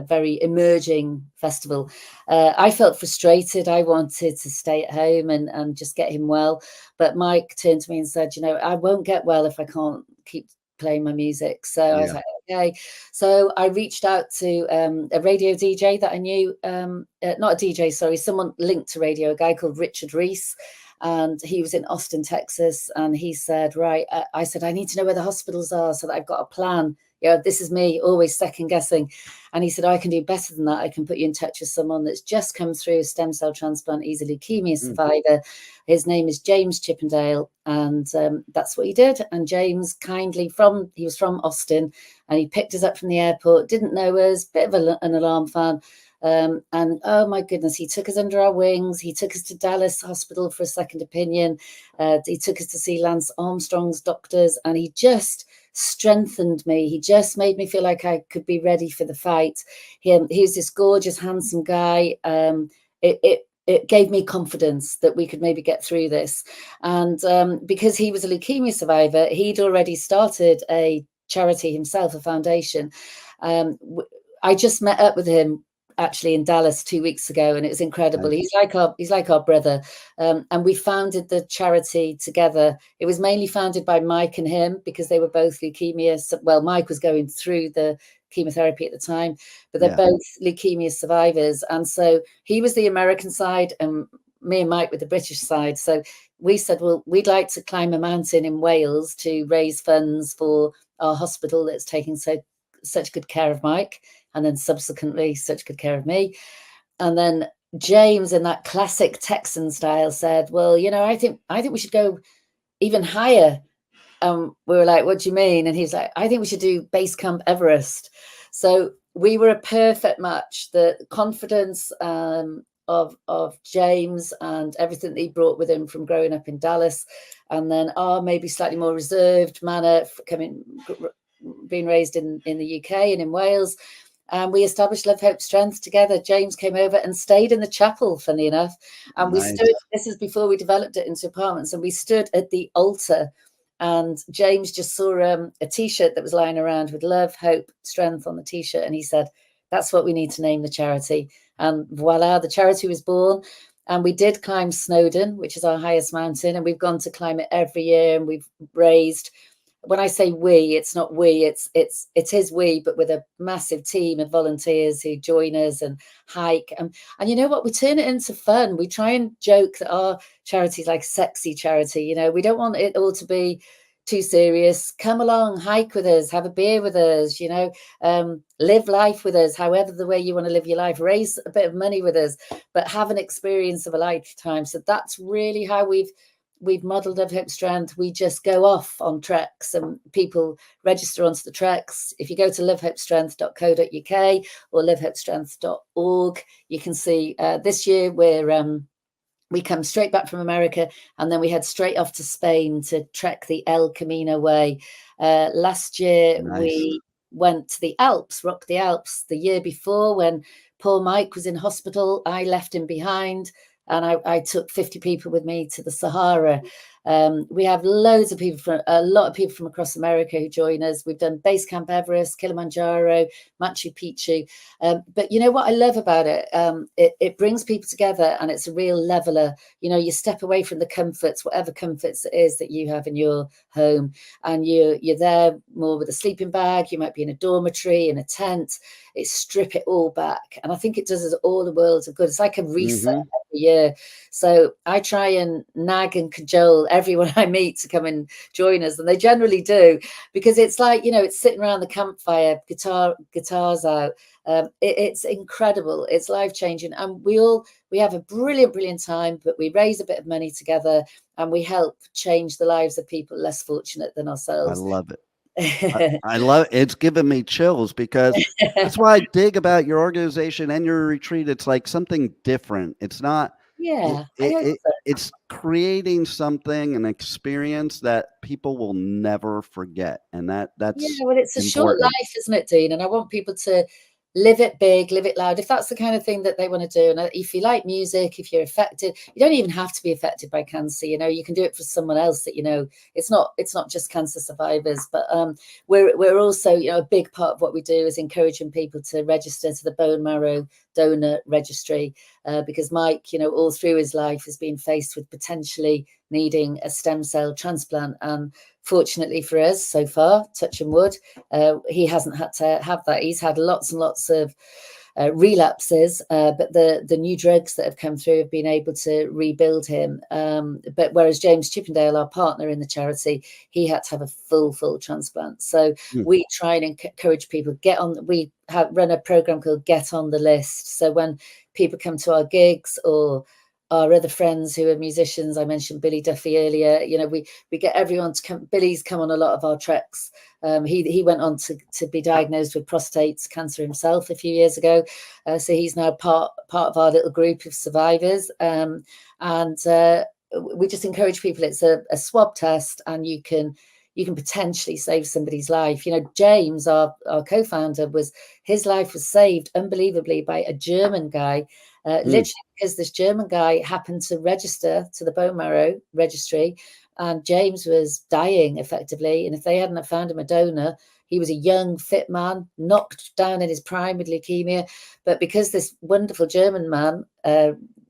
very emerging festival. I felt frustrated. I wanted to stay at home and just get him well. But Mike turned to me and said, I won't get well if I can't keep playing my music. So I was like, okay. So I reached out to a radio DJ that I knew, not a DJ, sorry, someone linked to radio, a guy called Richard Reese. And he was in Austin, Texas. And he said, right, I said, I need to know where the hospitals are so that I've got a plan. This is me, always second guessing. And he said, I can do better than that. I can put you in touch with someone that's just come through a stem cell transplant. He's a leukemia survivor. His name is James Chippendale. And that's what he did. And James he was from Austin, and he picked us up from the airport, didn't know us, bit of an alarm fan. And oh my goodness, he took us under our wings. He took us to Dallas Hospital for a second opinion. He took us to see Lance Armstrong's doctors, and he just strengthened me. He just made me feel like I could be ready for the fight. He's this gorgeous, handsome guy. It gave me confidence that we could maybe get through this. And because he was a leukemia survivor, he'd already started a charity himself, a foundation. I just met up with him actually in Dallas 2 weeks ago, and it was incredible. Nice. He's like our brother, and we founded the charity together. It was mainly founded by Mike and him because they were both leukemia. Well, Mike was going through the chemotherapy at the time, but they're both leukemia survivors, and so he was the American side and me and Mike with the British side. So we said, well, we'd like to climb a mountain in Wales to raise funds for our hospital that's taking such good care of Mike, and then subsequently such good care of me. And then James, in that classic Texan style, said, well, I think we should go even higher. We were like, what do you mean? And he's like, I think we should do Base Camp Everest. So we were a perfect match. The confidence of James and everything that he brought with him from growing up in Dallas, and then our maybe slightly more reserved manner being raised in the UK and in Wales. And we established Love, Hope, Strength together. James came over and stayed in the chapel, funny enough. And we stood, this is before we developed it into apartments, and we stood at the altar. And James just saw a T-shirt that was lying around with Love, Hope, Strength on the T-shirt. And he said, that's what we need to name the charity. And voila, the charity was born. And we did climb Snowdon, which is our highest mountain. And we've gone to climb it every year. And we've raised... When I say we, it's not we, it is we, but with a massive team of volunteers who join us and hike. And you know what? We turn it into fun. We try and joke that our charity is like a sexy charity. We don't want it all to be too serious. Come along, hike with us, have a beer with us, live life with us, however the way you want to live your life, raise a bit of money with us, but have an experience of a lifetime. So that's really how we've modeled Love, Hope, Strength. We just go off on treks and people register onto the treks. If you go to lovehopestrength.co.uk or lovehopestrength.org, you can see this year we come straight back from America, and then we head straight off to Spain to trek the El Camino way. Last year, we went to the Alps, rocked the Alps. The year before, when poor Mike was in hospital, I left him behind. And I took 50 people with me to the Sahara. We have loads of people a lot of people from across America who join us. We've done Base Camp Everest, Kilimanjaro, Machu Picchu. But you know what I love about it? It brings people together, and it's a real leveler. You know, you step away from the comforts, whatever comforts it is that you have in your home, and you're there more with a sleeping bag. You might be in a dormitory, in a tent. It strip it all back, and I think it does us all the world of good. It's like a reset every year. So I try and nag and cajole everyone I meet to come and join us, and they generally do, because it's like, you know, it's sitting around the campfire, guitars out. It's incredible. It's life-changing, and we have a brilliant time, but we raise a bit of money together and we help change the lives of people less fortunate than ourselves. I love it. I love it. It's giving me chills, because that's why I dig about your organization and your retreat. It's like something different. It's not. Yeah, I hope so. It's creating something, an experience that people will never forget, and that's well, it's a short life, isn't it, Dean? And I want people to live it big, live it loud, if that's the kind of thing that they want to do. And if you like music, if you're affected, you don't even have to be affected by cancer. You know, you can do it for someone else that, you know, it's not just cancer survivors. But we're also, you know, a big part of what we do is encouraging people to register to the bone marrow donor registry, because Mike, you know, all through his life has been faced with potentially needing a stem cell transplant. And fortunately for us, so far, touch and wood, he hasn't had to have that. He's had lots and lots of relapses, but the new drugs that have come through have been able to rebuild him. But whereas James Chippendale, our partner in the charity, he had to have a full transplant. So we try and encourage people, we run a program called Get on the List. So when people come to our gigs, or our other friends who are musicians, I mentioned Billy Duffy earlier, you know, we get everyone to come. Billy's come on a lot of our treks. He went on to be diagnosed with prostate cancer himself a few years ago. So he's now part of our little group of survivors. And we just encourage people. It's a swab test, and you can potentially save somebody's life. You know, James, our co-founder, his life was saved unbelievably by a German guy, literally because this German guy happened to register to the bone marrow registry, and James was dying effectively. And if they hadn't have found him a donor, he was a young, fit man, knocked down in his prime with leukemia. But because this wonderful German man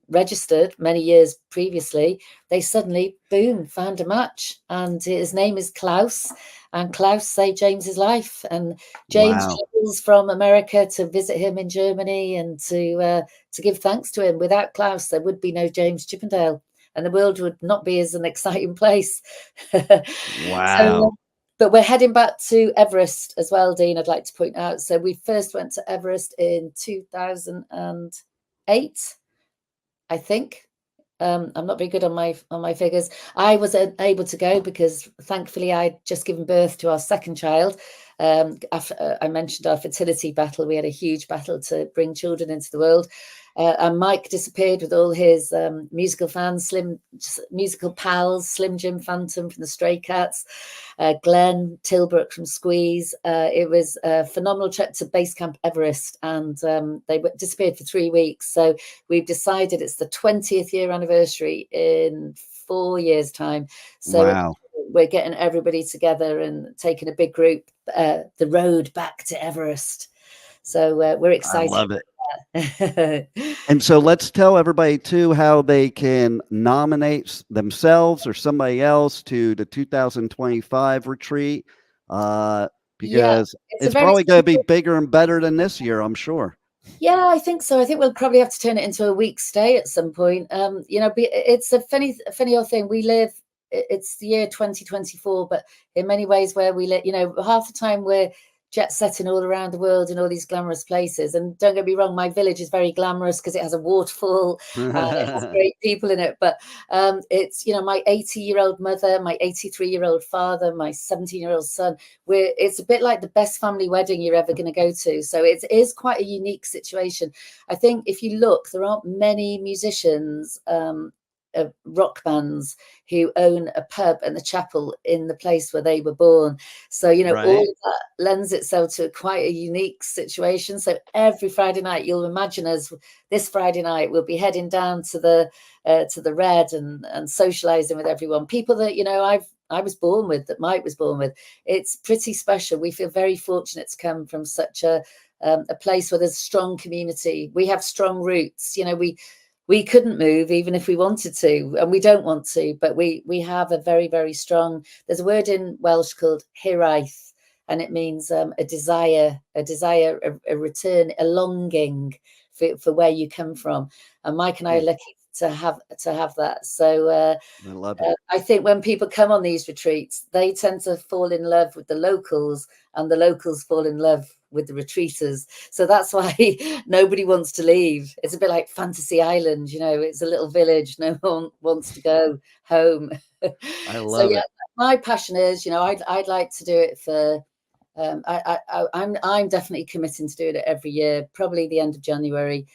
registered many years previously, they suddenly, boom, found a match. And his name is Klaus, and Klaus saved James's life. And James travels from America to visit him in Germany and to give thanks to him. Without Klaus, there would be no James Chippendale, and the world would not be as an exciting place. Wow. But we're heading back to Everest as well, Dean, I'd like to point out. So we first went to Everest in 2008, I think. I'm not very good on my figures. I was able to go because thankfully I'd just given birth to our second child. After I mentioned our fertility battle, we had a huge battle to bring children into the world. And Mike disappeared with all his musical fans, musical pals, Slim Jim Phantom from the Stray Cats, Glenn Tilbrook from Squeeze. It was a phenomenal trip to Base Camp Everest, and they disappeared for 3 weeks. So we've decided it's the 20th year anniversary in 4 years' time. So we're getting everybody together and taking a big group, the road back to Everest. So we're excited. I love it. And so let's tell everybody too how they can nominate themselves or somebody else to the 2025 retreat, because it's probably going to be bigger and better than this year, I'm sure. Yeah, I think so. I think we'll probably have to turn it into a week stay at some point. You know, it's a funny old thing. It's the year 2024, but in many ways where we live, you know, half the time we're jet setting all around the world in all these glamorous places. And don't get me wrong, my village is very glamorous because it has a waterfall and it has great people in it. But it's, you know, my 80-year-old mother, my 83-year-old father, my 17-year-old son. It's a bit like the best family wedding you're ever going to go to. So it is quite a unique situation. I think if you look, there aren't many musicians rock bands who own a pub and the chapel in the place where they were born. So, you know, Right. all of that lends itself to quite a unique situation. So every Friday night, you'll imagine us this Friday night, we'll be heading down to the Red and socializing with everyone. People that, you know, I was born with, that Mike was born with. It's pretty special. We feel very fortunate to come from such a place where there's a strong community. We have strong roots. You know, we couldn't move even if we wanted to, and we don't want to, but we have a very, very strong, there's a word in Welsh called hiraeth, and it means a desire, a return, a longing for where you come from. And Mike and I are lucky to have that. So I love it. I think when people come on these retreats, they tend to fall in love with the locals, and the locals fall in love with the retreaters. So that's why nobody wants to leave. It's a bit like Fantasy Island, you know, it's a little village. No one wants to go home. I love it. My passion is, you know, I'd like to do it for, I'm definitely committing to doing it every year, probably the end of January,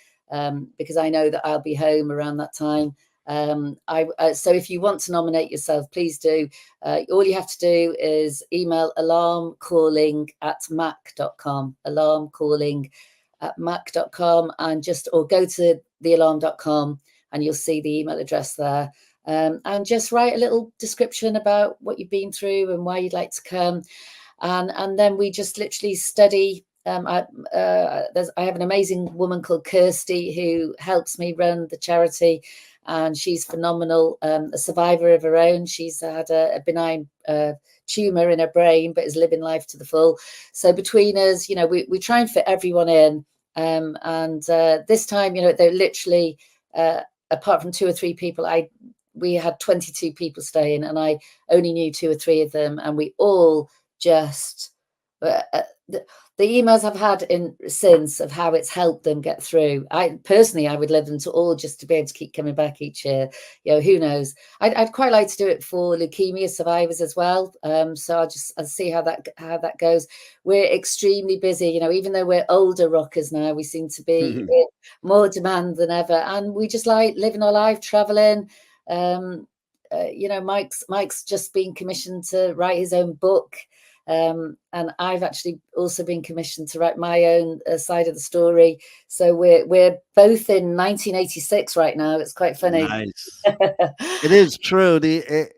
because I know that I'll be home around that time. So if you want to nominate yourself, please do. All you have to do is email alarmcalling@mac.com, alarmcalling@mac.com, and or go to thealarm.com and you'll see the email address there. And just write a little description about what you've been through and why you'd like to come. And then we just literally study. I have an amazing woman called Kirsty who helps me run the charity, and she's phenomenal, a survivor of her own. She's had a benign tumor in her brain, but is living life to the full. So between us, you know, we try and fit everyone in. And this time, you know, they're literally, apart from 2 or 3 people, we had 22 people staying, and I only knew 2 or 3 of them, and we all just the emails I've had since of how it's helped them get through. I would love them to all just to be able to keep coming back each year. You know, who knows? I'd quite like to do it for leukemia survivors as well. So I'll see how that goes. We're extremely busy. You know, even though we're older rockers now, we seem to be in more demand than ever, and we just like living our life, traveling. You know, Mike's just been commissioned to write his own book. And I've actually also been commissioned to write my own side of the story. So we're both in 1986 right now. It's quite funny. Nice. It is true. The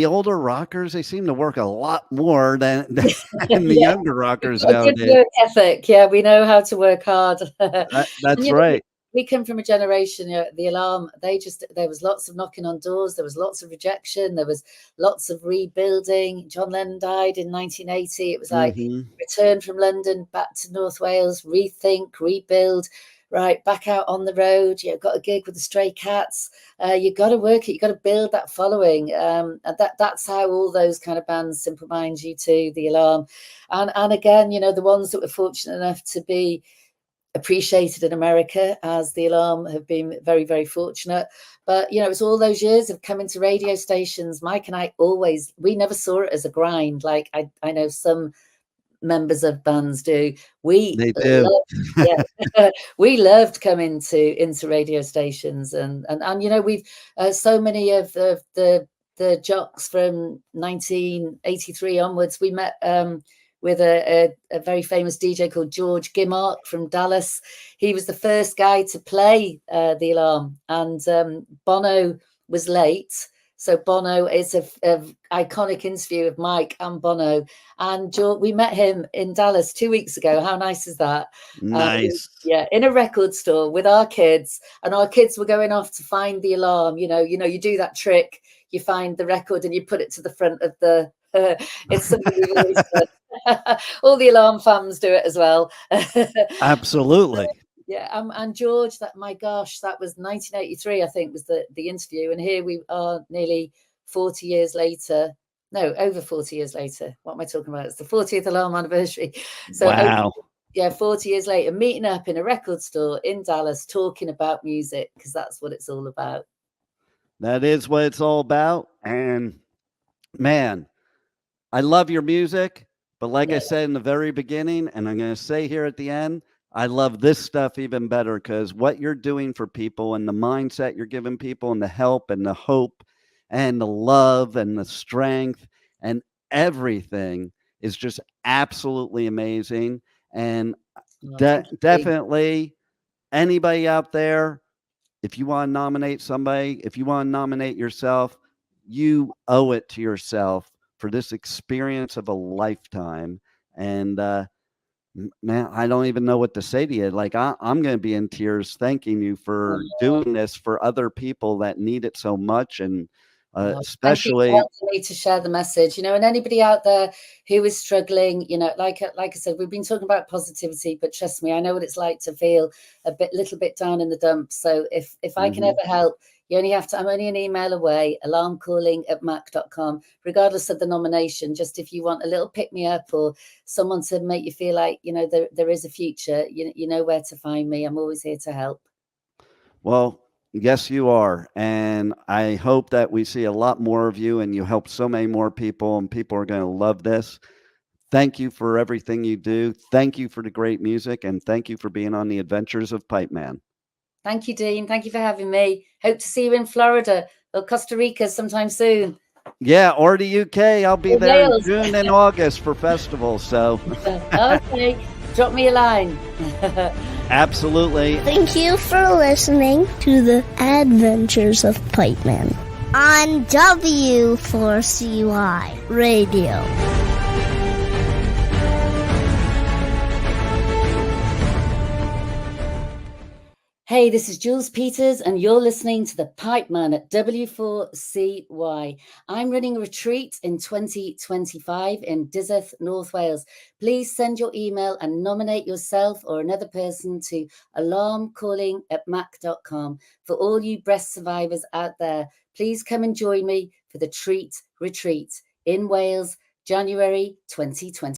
older rockers, they seem to work a lot more than the younger rockers nowadays. Good work ethic. Yeah, we know how to work hard. That's right. We come from a generation, you know, the Alarm, there was lots of knocking on doors, there was lots of rejection, there was lots of rebuilding. John Lennon died in 1980. It was like return from London back to North Wales, rethink, rebuild, right, back out on the road. You got a gig with the Stray Cats. You got to work it, you got to build that following. And that's how all those kind of bands, Simple Minds, U2, the Alarm. And again, you know, the ones that were fortunate enough to be appreciated in America, as the Alarm have been very, very fortunate. But, you know, it's all those years of coming to radio stations. Mike and I we never saw it as a grind. Like I know some members of bands do. We loved coming into radio stations, and you know, we've so many of the jocks from 1983 onwards. We met with a very famous DJ called George Gimmark from Dallas. He was the first guy to play the Alarm, and Bono was late. So Bono is a iconic interview of Mike and Bono, and we met him in Dallas 2 weeks ago. How nice is that? Nice. In a record store with our kids, and our kids were going off to find the Alarm. You know, you do that trick. You find the record and you put it to the front of the. It's something we've always done. All the Alarm fans do it as well. Absolutely. Yeah, and George, that was 1983, I think, was the interview, and here we are, nearly 40 years later. No, over 40 years later. What am I talking about? It's the 40th Alarm anniversary. So wow. 40 years later, meeting up in a record store in Dallas, talking about music, because that's what it's all about. That is what it's all about, and man, I love your music. But like I said in the very beginning, and I'm going to say here at the end, I love this stuff even better because what you're doing for people and the mindset you're giving people and the help and the hope and the love and the strength and everything is just absolutely amazing. And Oh, thank you, Dean. definitely anybody out there, if you want to nominate somebody, if you want to nominate yourself, you owe it to yourself for this experience of a lifetime. And man, I don't even know what to say to you. Like I'm going to be in tears thanking you for doing this for other people that need it so much, and Thank you especially for helping me to share the message, and anybody out there who is struggling, like I said, we've been talking about positivity, but trust me, I know what it's like to feel little bit down in the dumps. So if I can ever help, you only have to, I'm only an email away, alarmcalling@mac.com, regardless of the nomination. Just if you want a little pick me up or someone to make you feel like, there is a future, you know where to find me. I'm always here to help. Well, yes, you are. And I hope that we see a lot more of you and you help so many more people, and people are going to love this. Thank you for everything you do. Thank you for the great music, and thank you for being on the Adventures of Pipeman. Thank you, Dean. Thank you for having me. Hope to see you in Florida or Costa Rica sometime soon. Yeah, or the UK. I'll be Or there in Wales. June and August for festivals. So Okay, drop me a line. absolutely. Thank you for listening to the Adventures of Pipeman on W4CY Radio. Hey, this is Jules Peters, and you're listening to the Pipeman at W4CY. I'm running a retreat in 2025 in Dyserth, North Wales. Please send your email and nominate yourself or another person to alarmcalling@mac.com. For all you breast survivors out there, please come and join me for the Treat Retreat in Wales, January 2020.